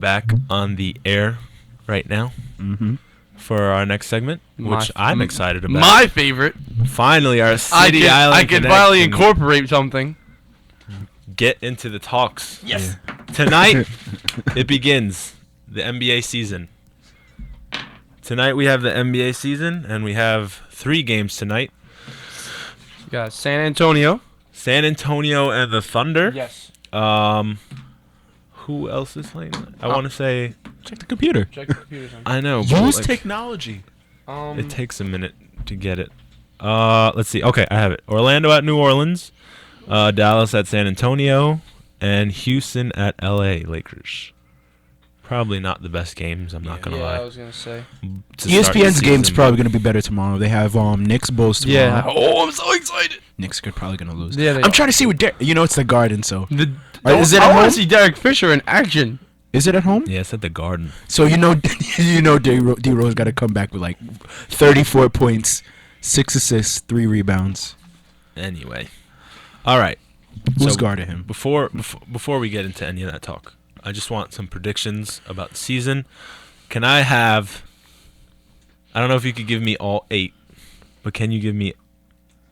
back on the air right now for our next segment, which I'm excited about. My favorite. Finally, our City Island I can finally incorporate something. Get into the talks. Yes. Yeah. Tonight, it begins the NBA season. Tonight we have the NBA season, and we have 3 games tonight. We got San Antonio and the Thunder. Yes. Who else is playing? I want to say. Check the computer. I know. Use technology. It takes a minute to get it. Let's see. Okay, I have it. Orlando at New Orleans, Dallas at San Antonio, and Houston at LA Lakers. Probably not the best games. I'm not gonna lie. I was gonna say. ESPN's game's probably gonna be better tomorrow. They have Knicks Bulls tomorrow. Yeah. Oh, I'm so excited. Knicks are probably gonna lose. Yeah, I'm trying to see what. It's the Garden, so. Is it? I want to see Derek Fisher in action. Is it at home? Yeah, it's at the Garden. So D-Rose got to come back with like 34 points, 6 assists, 3 rebounds. Anyway, all right. Who's guarding him? Before we get into any of that talk, I just want some predictions about the season. Can I have? I don't know if you could give me all 8, but can you give me,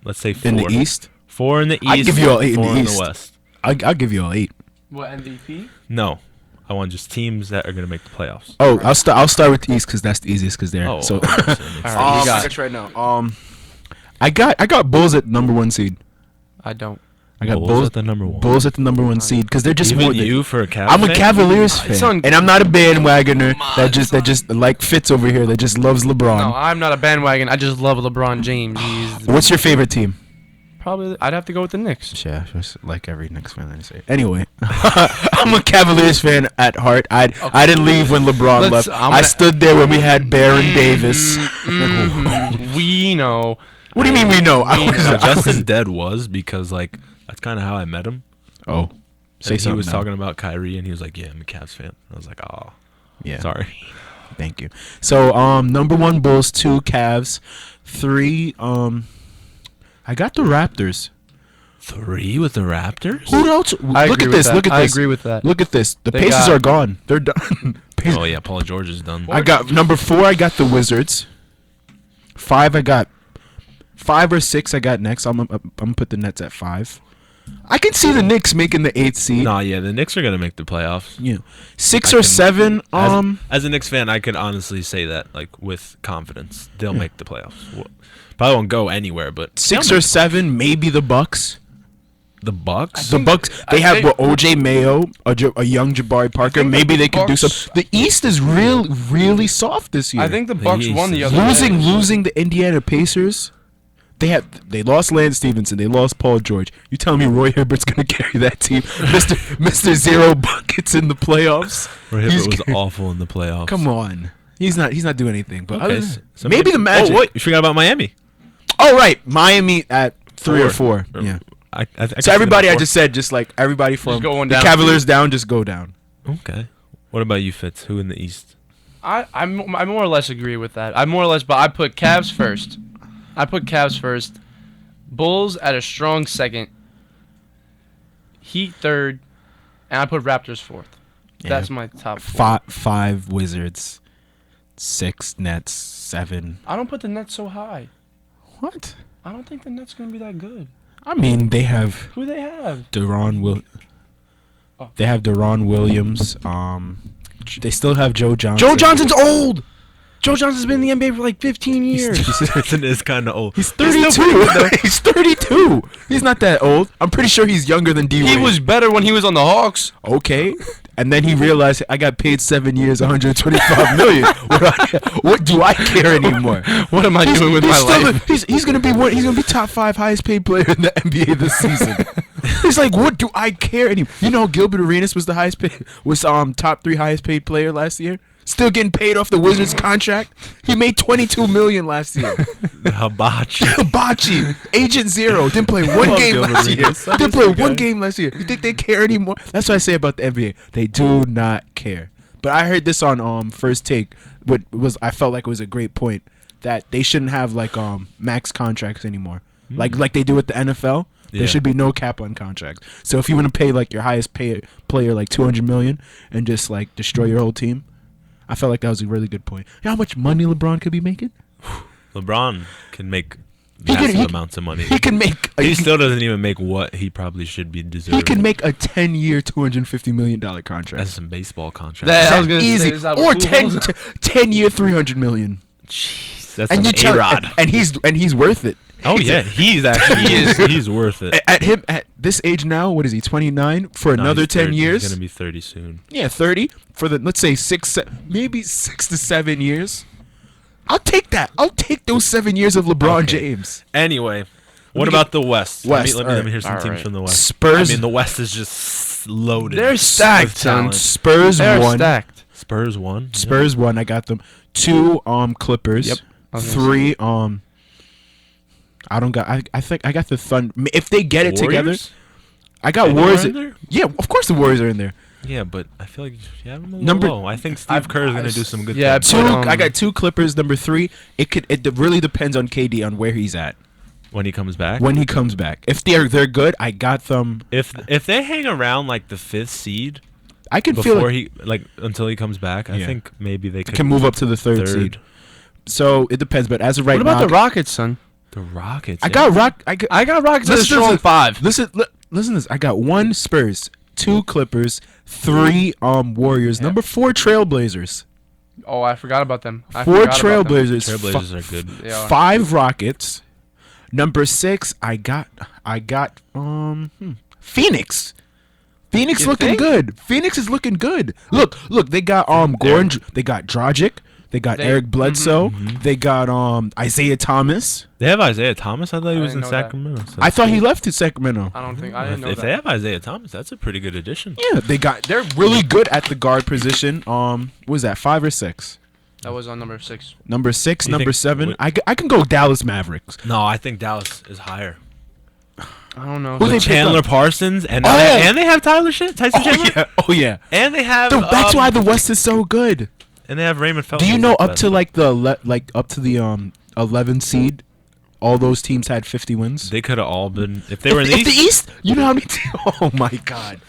let's say 4 in the East? 4 in the East. I give you all 8 in the East. The West. I'll give you all 8. What, MVP? No. I want just teams that are going to make the playoffs. Oh, I'll start with the East because that's the easiest because they're I got right now. I got Bulls at number 1 seed. I don't. I got Bulls at the number 1. Bulls at the number 1 seed because they're just Even more. You for a Cavs I'm a fan? Cavaliers fan, and I'm not a bandwagoner that just like Fitz over here that just loves LeBron. No, I'm not a bandwagon. I just love LeBron James. What's your favorite team? Probably, I'd have to go with the Knicks. Yeah, just like every Knicks fan I say. Anyway, I'm a Cavaliers fan at heart. I didn't leave when LeBron left. I stood there when we had Baron Davis. We know. What do you mean we know? Justin Dead was because that's kind of how I met him. Oh, say he was talking about Kyrie and he was like, "Yeah, I'm a Cavs fan." I was like, "Oh, yeah, sorry." Thank you. So number 1 Bulls, 2 Cavs, 3 I got the Raptors. 3 with the Raptors? Who else? Look at this. I agree with that. Look at this. The Pacers are gone. They're done. Oh yeah, Paul George is done. I got number 4. I got the Wizards. 5. I got 5 or 6. I got next. I'm gonna put the Nets at 5. I can see the Knicks making the 8th seed. Nah, yeah, the Knicks are gonna make the playoffs. Yeah, 6 or 7. As a Knicks fan, I could honestly say that with confidence, they'll make the playoffs. Probably won't go anywhere, but 6 or 7, maybe the Bucks. The Bucks? The Bucks. They have OJ Mayo, a young Jabari Parker. Maybe they could do something. The East is really soft this year. I think the Bucks won the other losing the Indiana Pacers. They lost Lance Stevenson. They lost Paul George. You telling me Roy Hibbert's gonna carry that team? Mr. Zero buckets in the playoffs. Roy Hibbert was awful in the playoffs. Come on, he's not doing anything. But okay, so maybe the Magic. Oh wait, you forgot about Miami. Oh right, Miami at 3 or 4. Yeah. So everybody I just said, just like everybody from the Cavaliers down, just go down. Okay. What about you, Fitz? Who in the East? I more or less agree with that. But I put Cavs first. Bulls at a strong second. Heat third, and I put Raptors 4th. Yeah. That's my top 4. 5 Wizards, 6 Nets, 7. I don't put the Nets so high. What? I don't think the Nets gonna be that good. I mean, they have who they have. They have Deron Williams. They still have Joe Johnson. Joe Johnson's old. Joe Johnson's been in the NBA for like 15 years. Johnson is kind of old. He's 32. He's 32. He's not that old. I'm pretty sure he's younger than D-Wade. He was better when he was on the Hawks. Okay. And then he realized I got paid 7 years, $125 million. What do I care anymore? What am I doing with my life? He's gonna be top 5 highest paid player in the NBA this season. He's like, what do I care anymore? You know, Gilbert Arenas was top 3 highest paid player last year. Still getting paid off the Wizards contract. He made $22 million last year. Hibachi. Agent Zero. Didn't play one game last year. You think they care anymore? That's what I say about the NBA. They do not care. But I heard this on First Take. I felt like it was a great point that they shouldn't have max contracts anymore. like they do with the NFL. Yeah. There should be no cap on contracts. So if you want to pay like your highest player like $200 million and just like destroy your whole team, I felt like that was a really good point. You know how much money LeBron could be making? LeBron can make He massive can- amounts of money. He can make. He still doesn't even make what he probably should be deserving. He can make a 10-year, $250 million contract. That's some baseball contract. That- I was gonna say, easy. is that Or what 10-year, $300 million. Jeez, that's And an you tell, A-Rod. and he's worth it. Oh yeah, he's worth it. At this age now, what is he? 29 for No, another he's 10 30. years. He's gonna be 30 soon. Yeah, 30 for the let's say maybe 6 to 7 years. I'll take that. I'll take those 7 years of LeBron Okay. James. Anyway, what me about the West? West, Let me hear some alright. teams from the West. Spurs. I mean, the West is just loaded. They're with stacked, son. talent. Spurs They're won. stacked. Spurs won. Spurs won. I got them. 2 Clippers. Yep. I was gonna 3 I don't got. I think I got the Thunder. If they get it together, Warriors? I got Anyone Warriors. in there? Yeah, of course the Warriors are in there. Yeah, but I feel like you have them a little Number- low. I think Steve Kerr is gonna do some good yeah, things 2. But, I got 2 Clippers. Number 3. It really depends on KD on where he's at when he comes back. when he comes back. If they're good, I got them. If they hang around like the 5th seed I can feel before it. until he comes back, I Yeah. think maybe they Can move up to the third seed. So it depends. But as of right What about now, the Rockets, son? The Rockets. I yeah. got Rock. I got Rockets as a Listen, strong listen. 5. Listen to this. I got 1 Spurs, 2 Clippers, 3 Warriors. Yeah. Number 4 Trailblazers. Oh, I forgot about them. 4 forgot about them. Trailblazers. Trailblazers are good. They are. 5 Rockets. Number 6, I got Phoenix. Phoenix You looking think? good. Phoenix is looking good. Look, they got Gordon, they got Dragic, they got They- Eric Bledsoe, they got Isaiah Thomas. They have Isaiah Thomas. I thought he I was in didn't know that. Sacramento. So I thought he left to Sacramento. I don't think I didn't know if that. they have Isaiah Thomas, that's a pretty good addition. Yeah, they're really good at the guard position. What was that, 5 or 6? That was on number 6. Number 6, You number think- 7. wait. I can go Dallas Mavericks. No, I think Dallas is higher. I don't know. Who they With pick Chandler up? Parsons and Oh, yeah. and they have Tyson Chandler. Oh yeah. And they have That's why the West is so good. and they have Raymond Felton. Do you know who's up to like up to the 11 seed, all those teams had 50 wins? they could have all been if they were in If the the East. East, you know how many? Oh my God,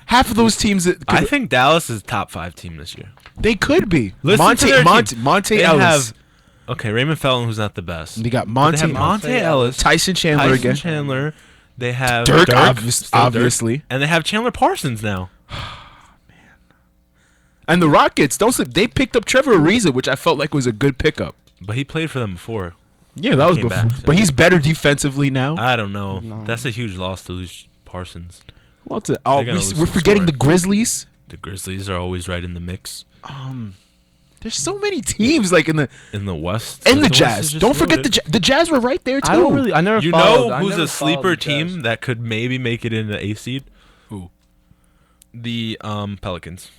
half of those teams I think Dallas is top 5 team this year. they could be. Listen to their team. Monte They Ellis. have okay Raymond Felton, who's not the best. They got But they have Monte Monte Ellis, Tyson Chandler Tyson again. Chandler. They have Dirk, still obviously. Dirk, and they have Chandler Parsons now. And the Rockets, don't slip. They picked up Trevor Ariza, which I felt like was a good pickup. But he played for them before. Yeah, that was Came before. back, so- But he's better defensively now. I don't know. No. That's a huge loss to lose Parsons. What's it? Oh, They're gonna lose we're some forgetting scoring. the Grizzlies. The Grizzlies are always right in the mix. There's so many teams like in the West. and the West is Jazz. just Don't forget loaded. the Jazz were right there too. I don't really. I never. You followed, know I who's never a followed sleeper the Jazz. team that could maybe make it into A seed? Who? The Pelicans.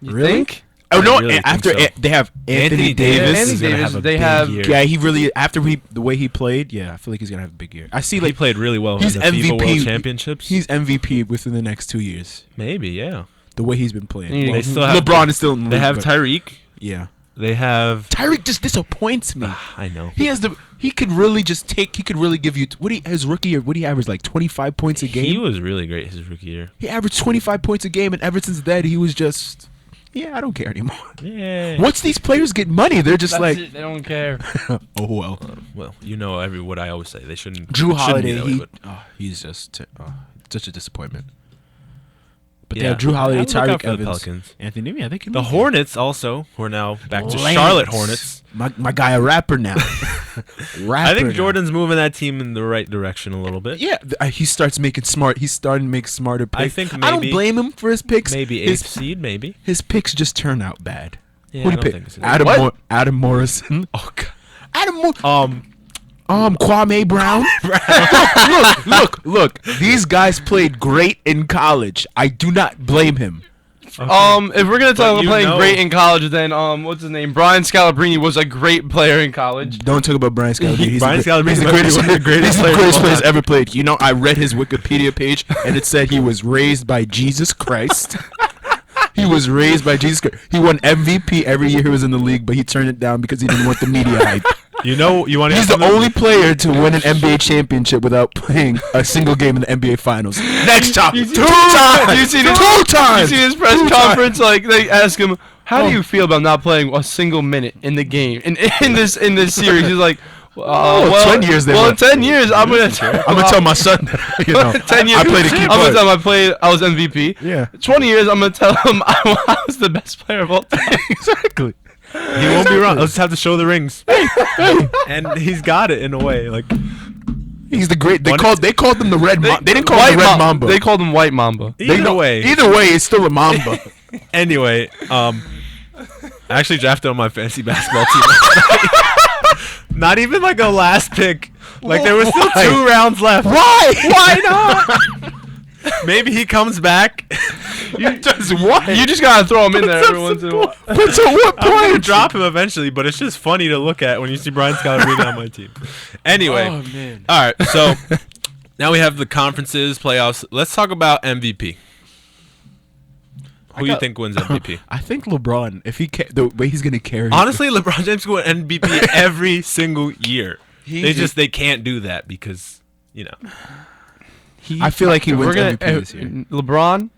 You Really? think? Oh no! I really after think so. They have Anthony Anthony Davis. Davis Anthony is gonna Davis, have a they big have- year. Yeah, he really after the way he played. Yeah, I feel like he's gonna have a big year. I see He like played really well in he's the FIFA MVP. World Championships. he's MVP within the next 2 years. Maybe, yeah. The way he's been playing. They Well, still have- LeBron is still in the They league, have but- Tyreek. Yeah. They have. Tyreek just disappoints me. I know. He has he could really just take. He could really give you his rookie year. What he averaged like 25 points a game. He was really great his rookie year. He averaged 25 points a game, and ever since that, he was just. Yeah, I don't care anymore. Yeah. Once these players get money, they're just That's like, it, they don't care. oh well. Well, you know what I always say. They shouldn't. Drew shouldn't be Holiday, that way, but- he's just such a disappointment. But Yeah. they have Drew Holiday, I'd look out Tyreek for the Evans, Pelicans. Anthony. Yeah, they can. The make it. Hornets also, who are now back to Lance. Charlotte Hornets. My guy, a rapper now. I think Jordan's moving that team in the right direction a little bit. Yeah, he starts making smart. He's starting to make smarter picks. I think I don't maybe- blame him for his picks. Maybe his, 8th seed, maybe. his picks just turn out bad. Yeah, Who I do don't you think pick? it's Adam Morrison. Oh god. Adam Kwame Brown. Look. These guys played great in college. I do not blame him. If we're gonna talk But about you playing know- great in college, then what's his name? Brian Scalabrine was a great player in college. Don't talk about Brian Scalabrine. He's Brian he's the Scalabrine greatest, is one of the greatest he's the players greatest of all players time. ever played. You know, I read his Wikipedia page, and it said he was raised by Jesus Christ. He was raised by Jesus Christ. He won MVP every year he was in the league, but he turned it down because he didn't want the media hype. You want He's the only player to win an NBA championship without playing a single game in the NBA Finals. Next topic. Two times. You see his press conference? Like they ask him, "How do you feel about not playing a single minute in the game in this series?" He's like, well, 10 years. Well, in 10 years, I'm gonna tell my son that, 10 years, I played a key I'm part. gonna tell him I was MVP. Yeah. 20 years, I'm gonna tell him I was the best player of all time. Exactly. He won't be wrong. Let's have to show the rings. And he's got it in a way. Like he's the great. They called him the red. They didn't call him the red Mamba. They called him White Mamba. Either way, it's still a Mamba. Anyway, I actually drafted on my fantasy basketball team last night. Not even like a last pick. Like there were still 2 rounds left. Why? Why not? Maybe he comes back. You just gotta throw him in there every once in a while. But to what I'm gonna point? drop him eventually, but it's just funny to look at when you see Brian Scott reading on my team. Anyway, Man. all right. So now we have the conferences, playoffs. Let's talk about MVP. Who do you think wins MVP? I think LeBron. If he the way he's gonna carry. Honestly, LeBron James will win MVP every single year. They can't do that because I feel like he wins MVP MVP this year. LeBron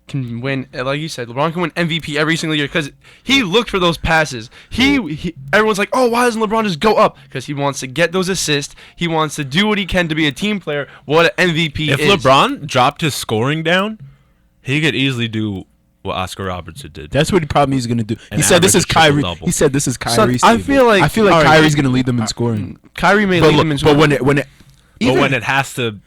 can win, like you said. LeBron can win MVP every single year because he looked for those passes. Everyone's like, oh, why doesn't LeBron just go up? Because he wants to get those assists. He wants to do what he can to be a team player. What an MVP if is. LeBron dropped his scoring down, he could easily do what Oscar Robertson did. That's what he probably is gonna do. And He said this is average a triple Kyrie. double. He said this is Kyrie's. I table. feel like I feel like all right, Kyrie's gonna lead them in scoring. Kyrie may lead him in But when it But when it has to,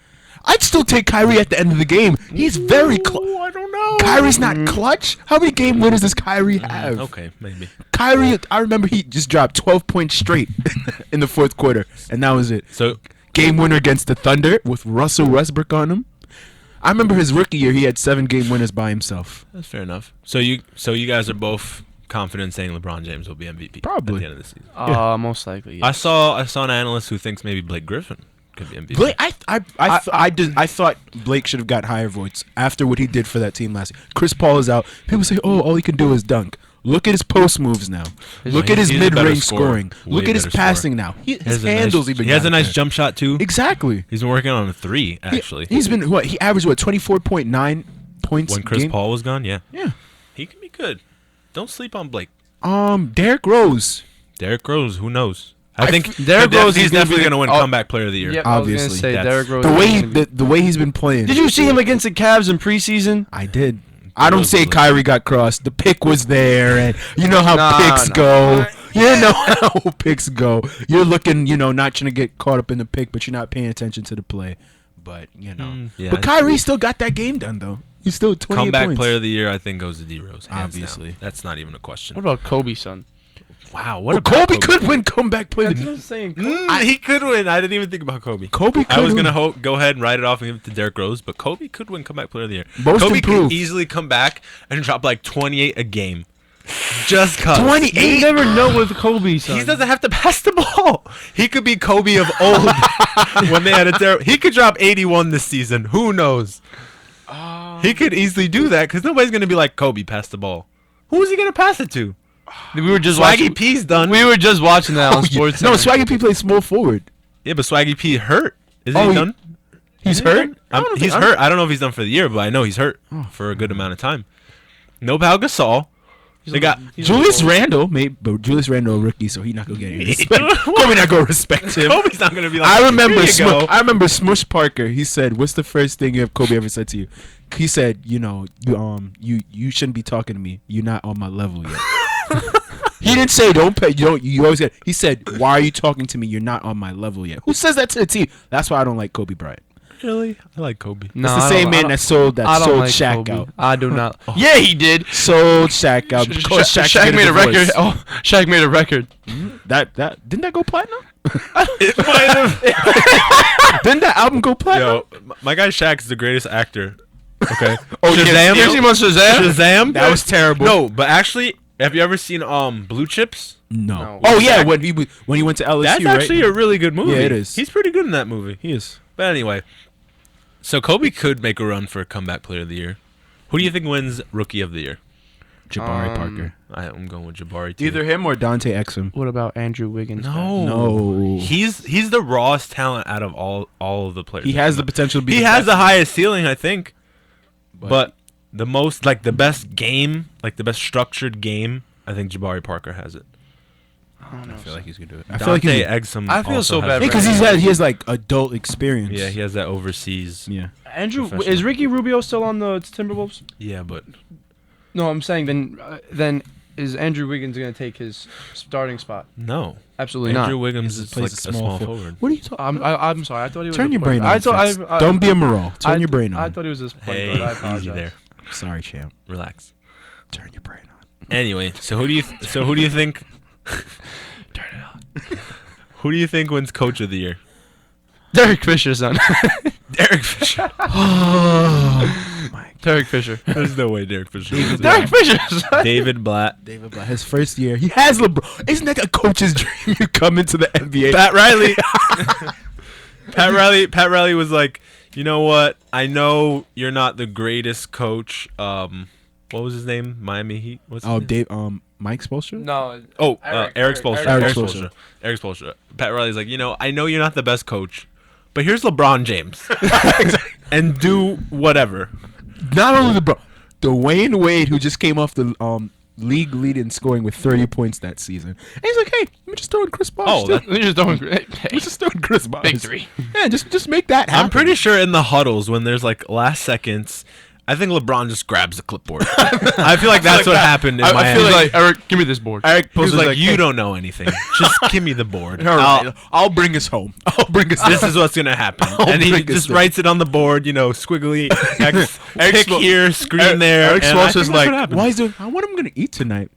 I'd still take Kyrie at the end of the game. He's very clutch. I don't know. Kyrie's not clutch. How many game winners does Kyrie have? Okay, maybe. Kyrie, I remember he just dropped 12 points straight in the fourth quarter, and that was it. So Game winner against the Thunder with Russell Westbrook on him. I remember his rookie year, he had 7 game winners by himself. that's fair enough. So you guys are both confident saying LeBron James will be MVP Probably. at the end of the season. most likely. I saw an analyst who thinks maybe Blake Griffin could be MVP. Blake, I thought Blake should have got higher votes after what he did for that team last year. Chris Paul is out. People say, "Oh, all he can do is dunk." Look at his post moves now. Look at his He's a better mid-range scorer. scoring. Look Way at his better passing now. His handles even. He has got a nice there. jump shot too. Exactly. He's been working on a 3 actually. He's been what? He averaged 24.9 points When Chris game? Paul was gone, yeah, Yeah. he can be good. Don't sleep on Blake. Derrick Rose. Derrick Rose, who knows? I think Derrick Rose he's is gonna be definitely the- going to win oh, comeback player of the year. Yep, Obviously. I was gonna say That's- Derrick Rose. The way is he gonna be- the way he's been playing. Did you see him against the Cavs in preseason? I did. I don't Rose say was- Kyrie got crossed. The pick was there, and you know how Nah, picks nah. go. You know how picks go. You're looking, not trying to get caught up in the pick, but you're not paying attention to the play. But yeah, but Kyrie still got that game done though. He's still 28 comeback points. player of the year, I think, goes to D Rose. Obviously. that's not even a question. What about Kobe's son? Wow, Well, Kobe could win comeback player. of the I'm saying. He could win. I didn't even think about Kobe. Kobe. I was could gonna win. go ahead and write it off and give it to Derrick Rose, but Kobe could win comeback player of the year. Most Kobe improved. could easily come back and drop like 28 a game, just cause. 28. You never know with Kobe's son. He doesn't have to pass the ball. He could be Kobe of old when they had a terrible. He could drop 81 this season. Who knows? He could easily do that because nobody's gonna be like Kobe pass the ball. Who is he gonna pass it to? We were just Swaggy watching. P's done. We were just watching that on Sports. No, Swaggy P plays small forward. Yeah, but Swaggy P hurt. Is Oh, he he- done? He's Is he hurt. done? He's hurt. I don't know if he's done for the year, but I know he's hurt for a good amount of time. No Pau Gasol. They got Julius Randle, but Julius Randle a rookie, so he's not gonna get any respect. Kobe not gonna respect him. Kobe's not gonna be like. I remember "Here you go." I remember Smush Parker. He said, "What's the first thing Kobe ever said to you?" He said, you shouldn't be talking to me. You're not on my level yet." He didn't say don't pay. You always get. He said, "Why are you talking to me? You're not on my level yet." Who says that to the team? That's why I don't like Kobe Bryant. Really? I like Kobe. It's the same man that sold Shaq Kobe. out. I do not. Yeah, he did. Sold Shaq out. because Shaq Shaq get made a record. divorce. Oh, Shaq made a record. That didn't that go platinum? It might have. Didn't that album go platinum? Yo, my guy Shaq is the greatest actor. Okay. Oh, Shazam. You ever seen Shazam? Shazam. That was terrible. No, but actually, have you ever seen Blue Chips? No. No. Oh yeah, when he went to LSU, That's right? actually a really good movie. Yeah, it is. He's pretty good in that movie. He is. But anyway, so Kobe could make a run for a comeback player of the year. Who do you think wins Rookie of the Year? Jabari Parker. I'm going with Jabari too. Either him or Dante Exum. What about Andrew Wiggins? No. He's the rawest talent out of all of the players. He has the potential to be. He the has best, the highest ceiling, I think. but But the most, like the best game, like the best structured game, I think Jabari Parker has it. I don't know. I feel like he's gonna do it. I Dante feel like he's Exum. I feel also so has bad it. for because he has like adult experience. Yeah, he has that overseas. Yeah. Andrew, Professional. is Ricky Rubio still on the Timberwolves? Yeah, but No, I'm saying then is Andrew Wiggins going to take his starting spot? no. Absolutely Andrew not. Wiggins He is plays like a a small small forward. forward. What are you talking? I'm sorry. I thought he was. Turn a your point brain guard. on. I Fitz. thought Don't be a moral. Turn your brain on. I thought he was a point Hey, guard. I easy apologize. there. Sorry, champ. Relax. Turn your brain on. Anyway, so who do you think? Turn it on. Who do you think wins Coach of the Year? Derek Fisher, son. Derek Fisher. Derek Fisher. There's no way Derek Fisher. wins it. Derek Fisher, son. David Blatt. David Blatt, his first year, he has LeBron. Isn't that a coach's dream? You come into the NBA. Pat Riley. Pat Riley was like, you know what? I know you're not the greatest coach. What was his name? Miami Heat. What's his name? Dave, Mike Spoelstra. No. Oh, Eric Spoelstra. Eric Eric Spoelstra. Spoelstra. Eric Spoelstra. Pat Riley's like, I know you're not the best coach, but here's LeBron James, and do whatever. Not only LeBron, Dwayne Wade, who just came off the league lead in scoring with 30 points that season. And he's like, hey, let me just throw in Chris Bosh. Oh, too. that- You're just doing great. Let's just throw in Chris Bosh. Big three. Yeah, just make that happen. I'm pretty sure in the huddles when there's like last seconds, I think LeBron just grabs the clipboard. I feel like that's what happened in I Miami. feel like Eric, give me this board. Eric He was Spoelstra's like, you hey, don't know anything. Just give me the board. all right, I'll bring us home. I'll bring us This is what's gonna happen, and he bring this just thing. writes it on the board. Squiggly X, Eric pick Spo- here, screen there. Eric and I Spoelstra's think that's like, what happened. why is doing? What I'm gonna eat tonight?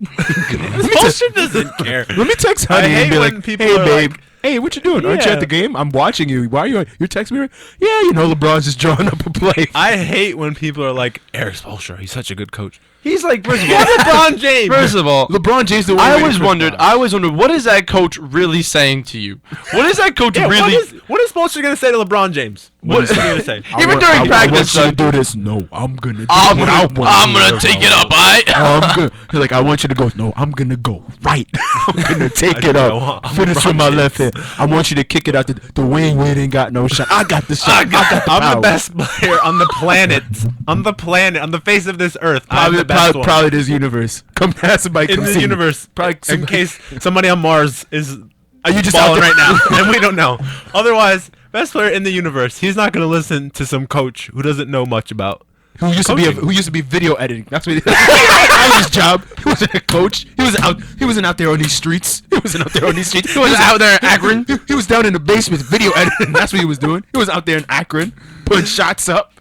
Spoelstra doesn't care. Let me text Honey hate and be when like, people hey are babe, like- hey, what you doing? Aren't you Yeah. at the game? I'm watching you. Why are you? You're texting me? Right? Yeah, LeBron's just drawing up a play. I hate when people are like, Eric Spoelstra, he's such a good coach. He's like, first of all, LeBron James. first of all, LeBron James. The way I he always made wondered. Chris I always wondered, what is that coach really saying to you? What is that coach Yeah, really? what is Spoelstra gonna say to LeBron James? What is he gonna say? I Even want- during I practice, want you to son. do this. No, I'm gonna. Do I'm what I gonna, want I'm to gonna do. take it up, I'm gonna, he's like, I want you to go. No, I'm gonna go right. I'm gonna take it up. Finish with my left hand. I want you to kick it out. The Dwayne Wade ain't got no shot. I got the shot. I got the I'm power. the best player on the planet. On the face of this earth. I'm Probably, the best one. probably this universe. Come have somebody in come the see me. universe. Probably in somebody- case somebody on Mars is Are you just out balling there right now, and we don't know. Otherwise, best player in the universe. He's not gonna listen to some coach who doesn't know much about. Who used Coaching. to be video editing? That's what he, that was his job. He wasn't a coach. He wasn't out there on these streets. He wasn't out there on these streets. He was out there in Akron. He was down in the basement video editing. That's what he was doing. He was out there in Akron putting shots up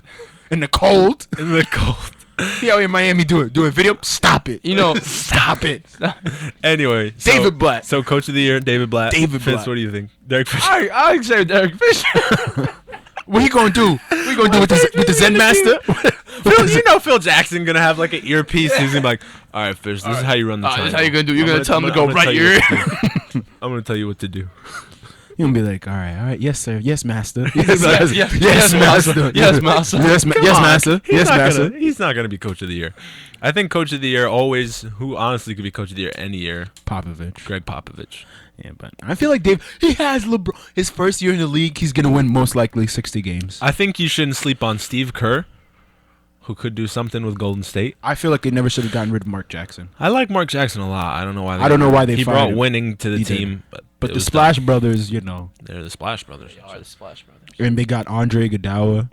in the cold. In the cold. He out here in Miami doing video. Stop it. Stop it. Anyway, David Blatt. So coach of the year, David Blatt. David Fitz, Blatt. what do you think? Derek Fisher. I say Derek Fisher. What he gonna do? What he gonna do with the Zen Master? Phil Jackson gonna have like an earpiece. He's gonna be like, "All right, Fish, this is how you run the This triangle. is how you're gonna do. You're gonna tell him to go I'm gonna right tell you here. what to do. I'm gonna tell you what to do." You gonna be like, all right, yes sir, yes master, Yes, yes, yes, yes master, yes, master. yes, Come yes on. master, yes master. He's not gonna be coach of the year. I think coach of the year always, who honestly could be coach of the year any year, Popovich. Greg Popovich. Yeah, but I feel like he has LeBron. His first year in the league, he's gonna win most likely 60 games. I think you shouldn't sleep on Steve Kerr, who could do something with Golden State. I feel like they never should have gotten rid of Mark Jackson. I like Mark Jackson a lot. I don't know why. I don't know why they He fired brought him. winning to the He did. team, but But it the was Splash dumb. Brothers, They're the Splash Brothers. the Splash Brothers. and they got Andre Iguodala,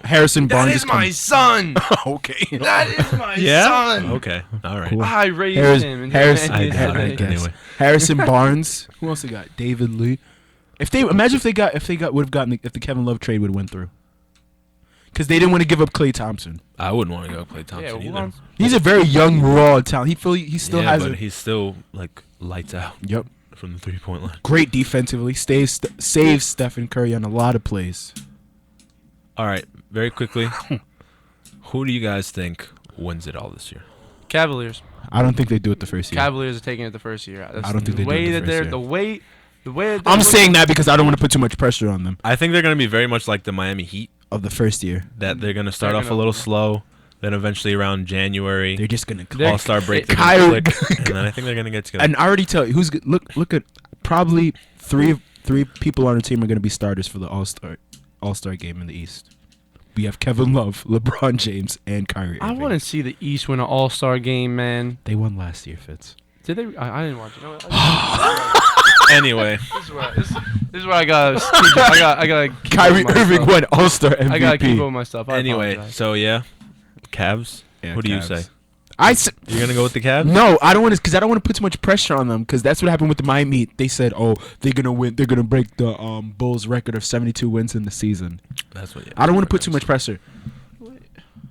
Harrison That Barnes. is my son. okay. That is my Yeah. son. Okay. All right. Cool. I raised him. and Harrison, and- I I guess. guess. Anyway. Harrison Barnes. Who else they got? David Lee. If they would have gotten if the Kevin Love trade would have went through, because they didn't want to give up Klay Thompson. I wouldn't want to go play Thompson hold either. on. He's a very young, raw talent. He still Yeah, has but a he's still like lights out yep. from the 3-point line. Great defensively. Saves Stephen Curry on a lot of plays. All right, very quickly, who do you guys think wins it all this year? Cavaliers. I don't think they do it the first year. Cavaliers are taking it the first year. That's I don't think the they do way it the that first they're year. the way that they're I'm saying that because I don't want to put too much pressure on them I think they're going to be very much like the Miami Heat, of the first year. that they're going to start They're off a gonna- little slow. Then eventually around January, They're just gonna All-Star break, they're Kyrie- gonna click, and then I think they're gonna get together. And I already tell you who's look at probably three people on the team are gonna be starters for the All-Star game in the East. We have Kevin Love, LeBron James, and Kyrie I Irving. want to see the East win an All-Star game, man. They won last year, Fitz. Did they? I didn't watch it. You know what? Anyway, This is where I got. I got. Kyrie Irving won All-Star MVP. I gotta keep up my stuff. I anyway, apologize. so yeah, Cavs. Yeah, Who do you Cavs. say? You're gonna go with the Cavs? No, I don't want to, because I don't want to put too much pressure on them, because that's what happened with the Miami. They said, "Oh, they're gonna win. They're gonna break the Bulls' record of 72 wins in the season." That's what. Yeah, I don't want to put too much pressure.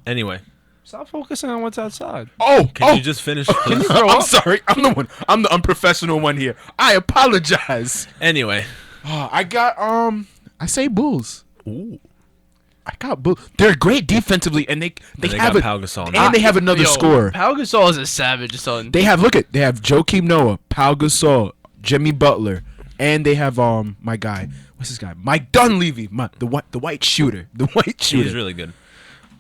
Anyway, Stop focusing on what's outside. Oh, can you just finish? Can please? you I'm sorry. I'm the one. I'm the unprofessional one here. I apologize. Anyway, I got I say Bulls. ooh, I got Bulls. They're great defensively, and they they have got a Pau Gasol. and they have another scorer. Pau Gasol is a savage, son. They have they have Joakim Noah, Pau Gasol, Jimmy Butler, and they have my guy. What's his guy? Mike Dunleavy, the white shooter, He's really good.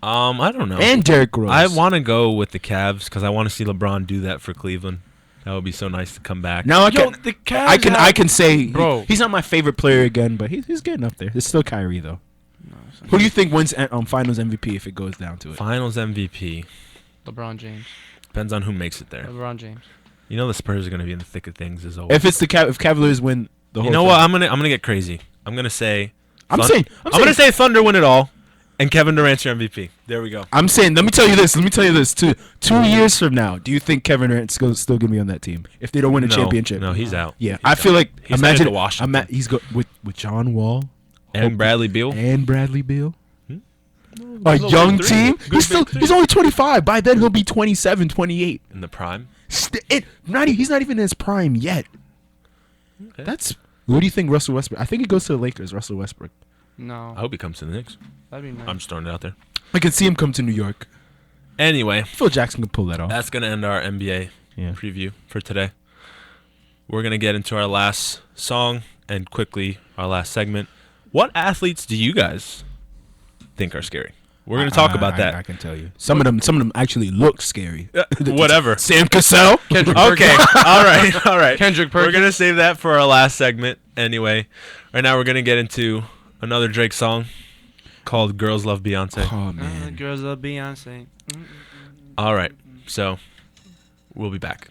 I don't know. and Derrick Rose. I want to go with the Cavs because I want to see LeBron do that for Cleveland. That would be so nice to come back. Now Yo, the Cavs I can say, Bro. he's not my favorite player again, but he's getting up there. It's still Kyrie though. Who do you think wins Finals MVP if it goes down to it? Finals MVP LeBron James. depends on who makes it there. LeBron James. You know the Spurs are gonna be in the thick of things as always. If it's if Cavaliers win the whole You know thing. what? I'm gonna get crazy. I'm gonna say. I'm Thun- saying I'm gonna say Thunder win it all, and Kevin Durant's your MVP. There we go. I'm saying, let me tell you this. 2 years from now, do you think Kevin Durant's still gonna be on that team if they don't win a championship? No, he's out. Yeah, He's I feel out. like He's imagine headed to Washington. he's with John Wall And Bradley Beal. and Bradley Beal. Hmm? A Little young big three. team. Good big three. He's only 25. By then he'll be 27, 28. In the prime. He's not even in his prime yet. Okay. What do you think, Russell Westbrook? I think he goes to the Lakers. Russell Westbrook. No. I hope he comes to the Knicks. That'd be nice. I'm just throwing it out there. I can see him come to New York. Anyway, Phil Jackson can pull that off. that's gonna end our NBA Yeah. preview for today. We're gonna get into our last song and quickly our last segment. What athletes do you guys think are scary? We're gonna talk about that. I can tell you. Some of them actually look scary. Whatever. Sam Cassell. Kendrick Okay. all right. Kendrick We're Perkins. gonna save that for our last segment. Anyway, right now we're gonna get into another Drake song called "Girls Love Beyonce." Oh man. Girls love Beyonce. All right, so we'll be back.